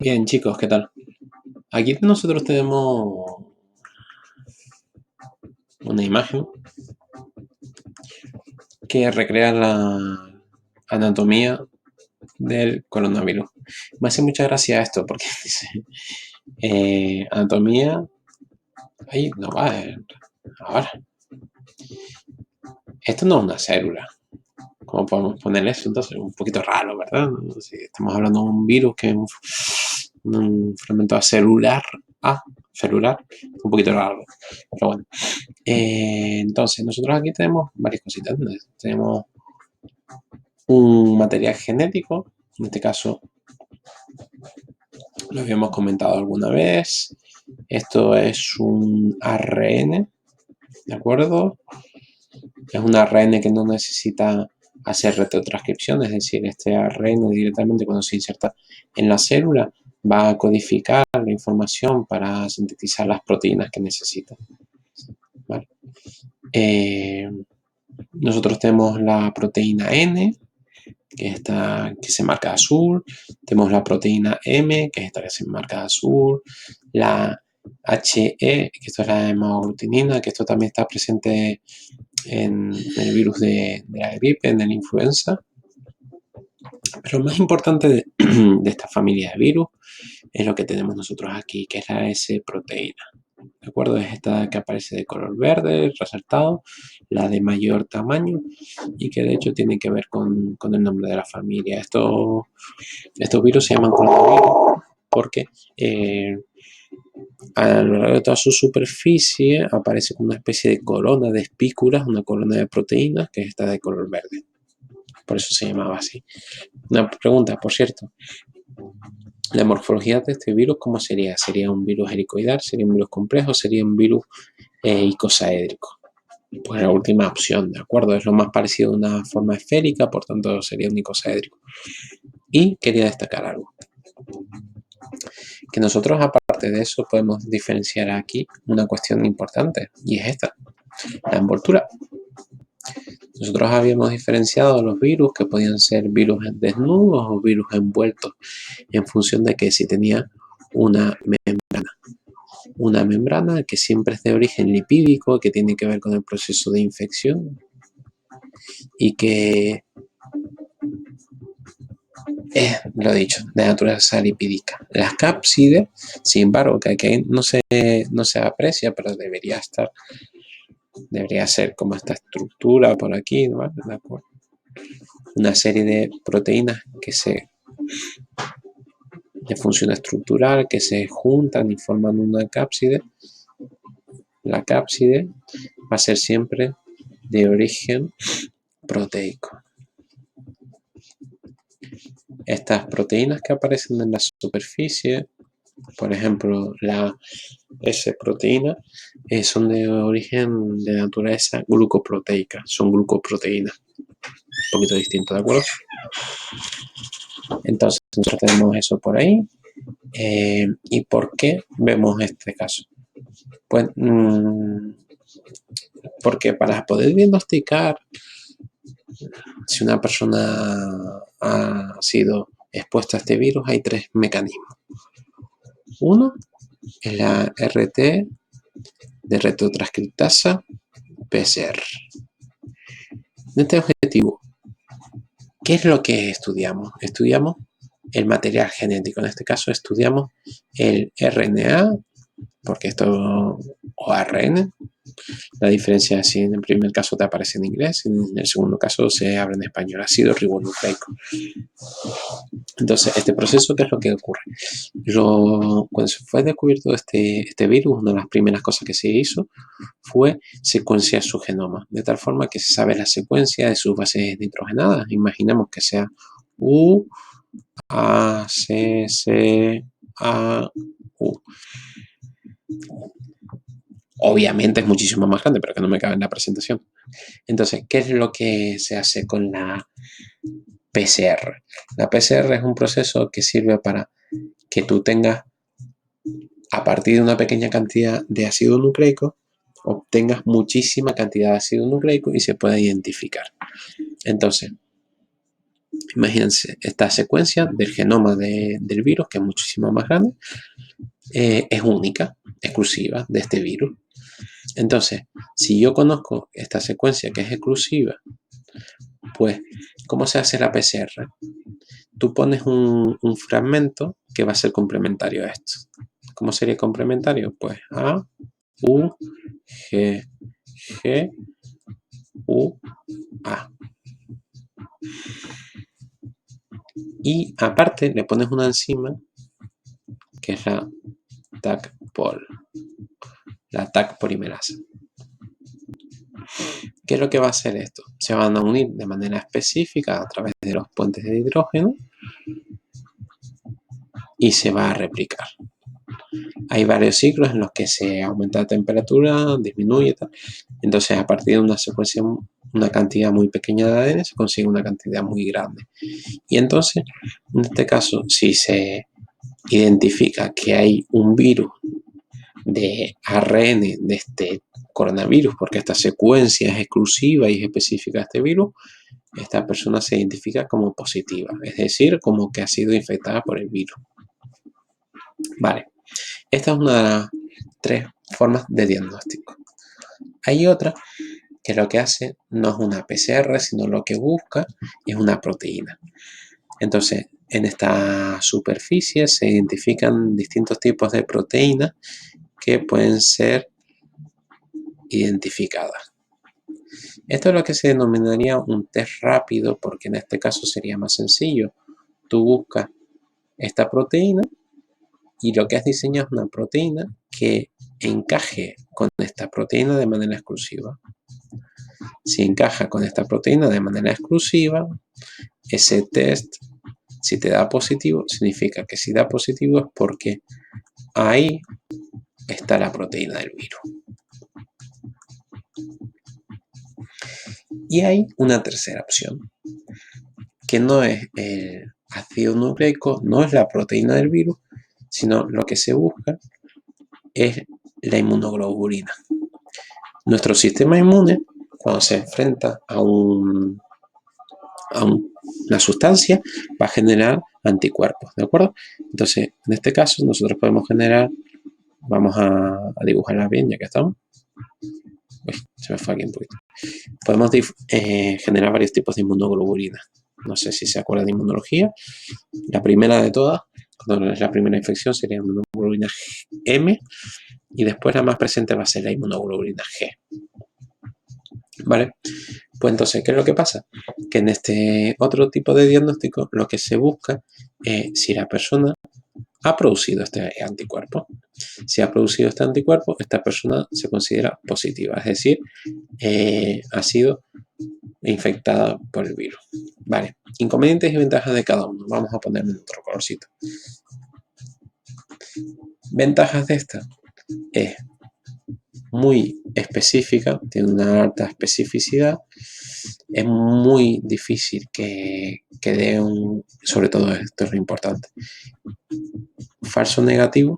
Bien, chicos, ¿qué tal? Aquí nosotros tenemos una imagen que recrea la anatomía del coronavirus. Me hace mucha gracia esto porque dice anatomía. Ahí no va. Ahora, esto no es una célula. ¿Cómo podemos ponerle eso? Entonces, un poquito raro, ¿verdad? Si estamos hablando de un virus que es un fragmento celular, celular, un poquito raro. Pero bueno. Entonces, nosotros aquí tenemos varias cositas. Tenemos un material genético, en este caso lo habíamos comentado alguna vez. Esto es un ARN, ¿de acuerdo? Es un ARN que no necesita hacer retrotranscripción, es decir, este ARN directamente cuando se inserta en la célula va a codificar la información para sintetizar las proteínas que necesita. ¿Vale? Nosotros tenemos la proteína N, que se marca azul, tenemos la proteína M, que es esta que se marca azul, la HE, que esto es la hemaglutinina, que esto también está presente en el virus de la gripe, en el influenza. Pero lo más importante de esta familia de virus es lo que tenemos nosotros aquí, que es la S-proteína. ¿De acuerdo? Es esta que aparece de color verde, resaltado, la de mayor tamaño y que de hecho tiene que ver con el nombre de la familia. Estos virus se llaman coronavirus porque a lo largo de toda su superficie aparece como una especie de corona de espículas, una corona de proteínas que está de color verde. Por eso se llamaba así. Una pregunta, por cierto. La morfología de este virus, ¿cómo sería? ¿Sería un virus helicoidal? ¿Sería un virus complejo? ¿Sería un virus icosaédrico? Pues la última opción, ¿de acuerdo? Es lo más parecido a una forma esférica, por tanto sería un icosaédrico. Y quería destacar algo. Que nosotros, aparte de eso, podemos diferenciar aquí una cuestión importante, y es esta, la envoltura. Nosotros habíamos diferenciado los virus que podían ser virus desnudos o virus envueltos en función de que si tenía una membrana que siempre es de origen lipídico, que tiene que ver con el proceso de infección y que es, lo dicho, de naturaleza lipídica. Las cápsides, sin embargo, que aquí no se aprecia, pero debería ser como esta estructura por aquí, ¿vale? Una serie de proteínas de función estructural que se juntan y forman una cápside. La cápside va a ser siempre de origen proteico. Estas proteínas que aparecen en la superficie, por ejemplo, la S-proteína, son de origen de naturaleza glucoproteica, son glucoproteínas. Un poquito distinto, ¿de acuerdo? Entonces, nosotros tenemos eso por ahí. ¿Y por qué vemos este caso? Pues porque para poder diagnosticar si una persona ha sido expuesta a este virus hay tres mecanismos. Uno es la RT de retrotranscriptasa PCR. En este objetivo, ¿qué es lo que estudiamos? Estudiamos el material genético. En este caso estudiamos el RNA, porque esto, o ARN. La diferencia es si en el primer caso te aparece en inglés, en el segundo caso se habla en español, ácido ribonucleico. Entonces, este proceso, ¿qué es lo que ocurre? Cuando se fue descubierto este virus, una de las primeras cosas que se hizo fue secuenciar su genoma, de tal forma que se sabe la secuencia de sus bases nitrogenadas. Imaginemos que sea U, A, C, C, A, U. Obviamente es muchísimo más grande, pero que no me cabe en la presentación. Entonces, ¿qué es lo que se hace con la PCR? La PCR es un proceso que sirve para que tú tengas, a partir de una pequeña cantidad de ácido nucleico, obtengas muchísima cantidad de ácido nucleico y se pueda identificar. Entonces, Imagínense, esta secuencia del genoma del virus, que es muchísimo más grande, es única, exclusiva de este virus. Entonces, si yo conozco esta secuencia que es exclusiva, pues, ¿cómo se hace la PCR? Tú pones un fragmento que va a ser complementario a esto. ¿Cómo sería complementario? Pues A, U, G, G, U, A. Y aparte le pones una enzima que es la TAC-POL, la TAC polimerasa. ¿Qué es lo que va a hacer esto? Se van a unir de manera específica a través de los puentes de hidrógeno y se va a replicar. Hay varios ciclos en los que se aumenta la temperatura, disminuye, tal. Entonces, a partir de una secuencia, una cantidad muy pequeña de ADN, se consigue una cantidad muy grande. Y entonces, en este caso, si se identifica que hay un virus de ARN de este coronavirus, porque esta secuencia es exclusiva y es específica de este virus, esta persona se identifica como positiva, es decir, como que ha sido infectada por el virus. Vale, esta es una de las 3 formas de diagnóstico. Hay otra que lo que hace no es una PCR, sino lo que busca es una proteína. Entonces, en esta superficie se identifican distintos tipos de proteínas que pueden ser identificadas. Esto es lo que se denominaría un test rápido, porque en este caso sería más sencillo. Tú buscas esta proteína y lo que has diseñado es una proteína que encaje con esta proteína de manera exclusiva. Si encaja con esta proteína de manera exclusiva, ese test, si te da positivo, significa que si da positivo es porque ahí está la proteína del virus. Y hay una tercera opción, que no es el ácido nucleico, no es la proteína del virus, sino lo que se busca es la inmunoglobulina. Nuestro sistema inmune, cuando se enfrenta a una sustancia, va a generar anticuerpos, ¿de acuerdo? Entonces, en este caso, nosotros podemos generar, vamos a dibujarla bien ya que estamos. Uy, se me fue aquí un poquito. Podemos generar varios tipos de inmunoglobulina. No sé si se acuerdan de inmunología. La primera de todas, cuando es la primera infección, sería inmunoglobulina M, y después la más presente va a ser la inmunoglobulina G. ¿Vale? Pues entonces, ¿qué es lo que pasa? Que en este otro tipo de diagnóstico lo que se busca es si la persona ha producido este anticuerpo. Si ha producido este anticuerpo, esta persona se considera positiva, es decir, ha sido infectada por el virus. Vale, inconvenientes y ventajas de cada uno. Vamos a ponerle otro colorcito. Ventajas de esta es muy específica, tiene una alta especificidad, es muy difícil que dé sobre todo esto es lo importante, falso negativo.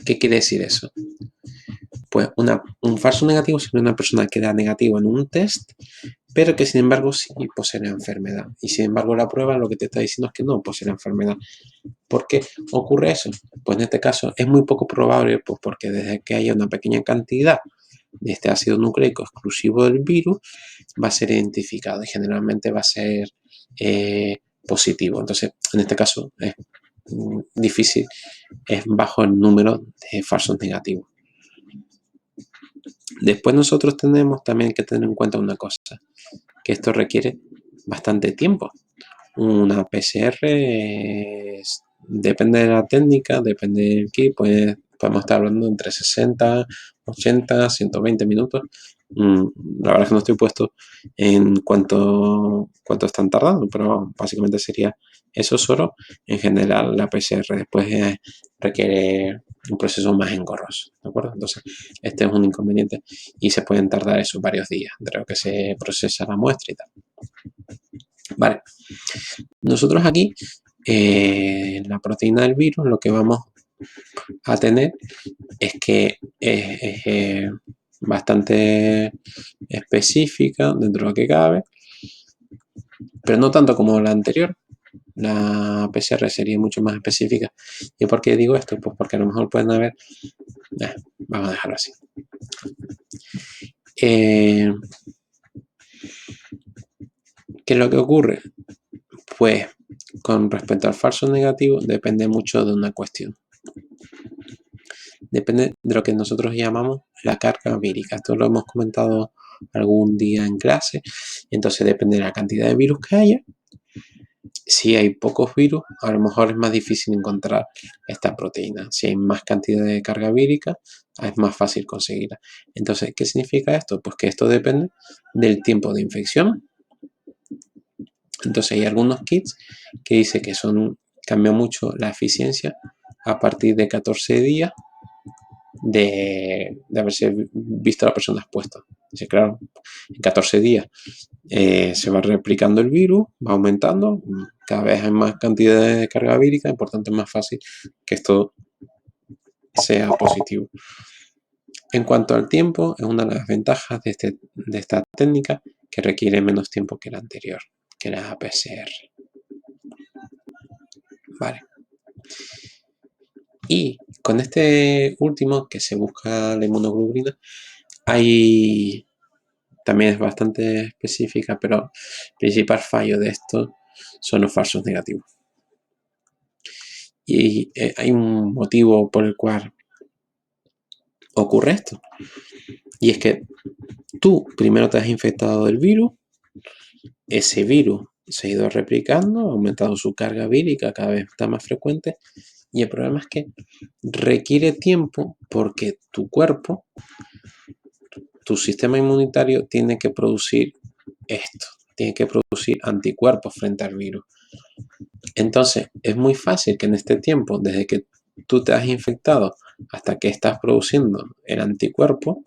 ¿Qué quiere decir eso? Pues un falso negativo sería una persona que da negativo en un test, pero que sin embargo sí posee la enfermedad. Y sin embargo la prueba lo que te está diciendo es que no posee la enfermedad. ¿Por qué ocurre eso? Pues en este caso es muy poco probable, pues porque desde que haya una pequeña cantidad de este ácido nucleico exclusivo del virus, va a ser identificado y generalmente va a ser positivo. Entonces, en este caso es difícil, es bajo el número de falsos negativos. Después nosotros tenemos también que tener en cuenta una cosa, que esto requiere bastante tiempo. Una PCR depende de la técnica, depende del kit, pues podemos estar hablando entre 60, 80, 120 minutos. La verdad es que no estoy puesto en cuánto están tardando, pero básicamente sería eso solo. En general, la PCR después requiere un proceso más engorroso, ¿de acuerdo? Entonces, este es un inconveniente y se pueden tardar eso varios días entre lo que se procesa la muestra y tal. Vale, nosotros aquí en la proteína del virus lo que vamos a tener es que es bastante específica dentro de lo que cabe, pero no tanto como la anterior. La PCR sería mucho más específica. ¿Y por qué digo esto? Pues porque a lo mejor pueden haber... vamos a dejarlo así. ¿Qué es lo que ocurre? Pues con respecto al falso negativo depende mucho de una cuestión. Depende de lo que nosotros llamamos la carga vírica. Esto lo hemos comentado algún día en clase. Entonces depende de la cantidad de virus que haya. Si hay pocos virus, a lo mejor es más difícil encontrar esta proteína. Si hay más cantidad de carga vírica, es más fácil conseguirla. Entonces, ¿qué significa esto? Pues que esto depende del tiempo de infección. Entonces hay algunos kits que dicen que cambia mucho la eficiencia a partir de 14 días de haberse visto a la persona expuesta. Entonces, claro, en 14 días se va replicando el virus, va aumentando, cada vez hay más cantidad de carga vírica, por tanto es más fácil que esto sea positivo. En cuanto al tiempo, es una de las ventajas de esta técnica que requiere menos tiempo que la anterior, que la PCR. Vale. Y con este último, que se busca la inmunoglobulina, también es bastante específica, pero el principal fallo de esto son los falsos negativos. Y hay un motivo por el cual ocurre esto. Y es que tú primero te has infectado del virus, ese virus se ha ido replicando, ha aumentado su carga vírica, cada vez está más frecuente, y el problema es que requiere tiempo porque tu cuerpo, tu sistema inmunitario tiene que producir esto, tiene que producir anticuerpos frente al virus. Entonces, es muy fácil que en este tiempo, desde que tú te has infectado hasta que estás produciendo el anticuerpo,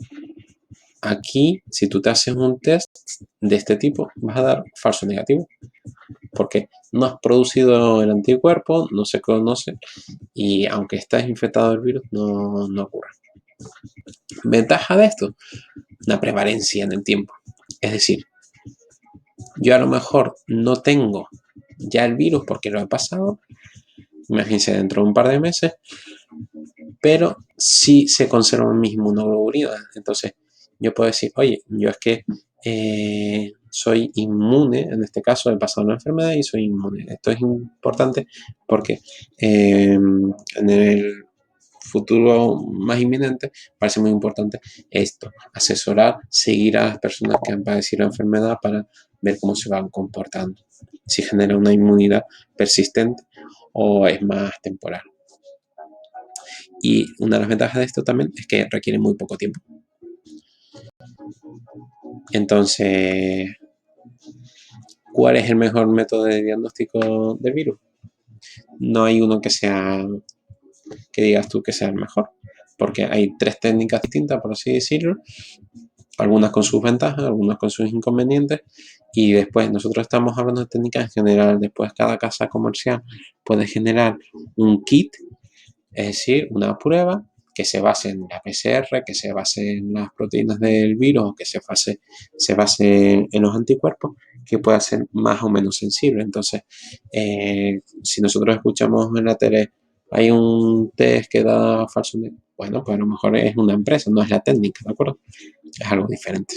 aquí, si tú te haces un test de este tipo, vas a dar falso negativo, porque no has producido el anticuerpo, no se conoce, y aunque estás infectado del virus, no ocurre. Ventaja de esto, la prevalencia en el tiempo. Es decir, yo a lo mejor no tengo ya el virus porque lo he pasado, imagínense dentro de un par de meses, pero sí se conserva mi inmunoglobulina. Entonces, yo puedo decir, oye, yo es que soy inmune, en este caso he pasado una enfermedad y soy inmune. Esto es importante porque en el futuro más inminente parece muy importante esto, asesorar, seguir a las personas que han padecido la enfermedad para ver cómo se van comportando, si genera una inmunidad persistente o es más temporal. Y una de las ventajas de esto también es que requiere muy poco tiempo. Entonces, ¿cuál es el mejor método de diagnóstico del virus? No hay uno que digas tú que sea el mejor, porque hay tres técnicas distintas, por así decirlo, algunas con sus ventajas, algunas con sus inconvenientes, y después nosotros estamos hablando de técnicas en general. Después cada casa comercial puede generar un kit, es decir, una prueba que se base en la PCR, que se base en las proteínas del virus, o que se base en los anticuerpos, que pueda ser más o menos sensible. Entonces, si nosotros escuchamos en la tele, hay un test que da falso negativo, bueno, pues a lo mejor es una empresa, no es la técnica, ¿de acuerdo? Es algo diferente.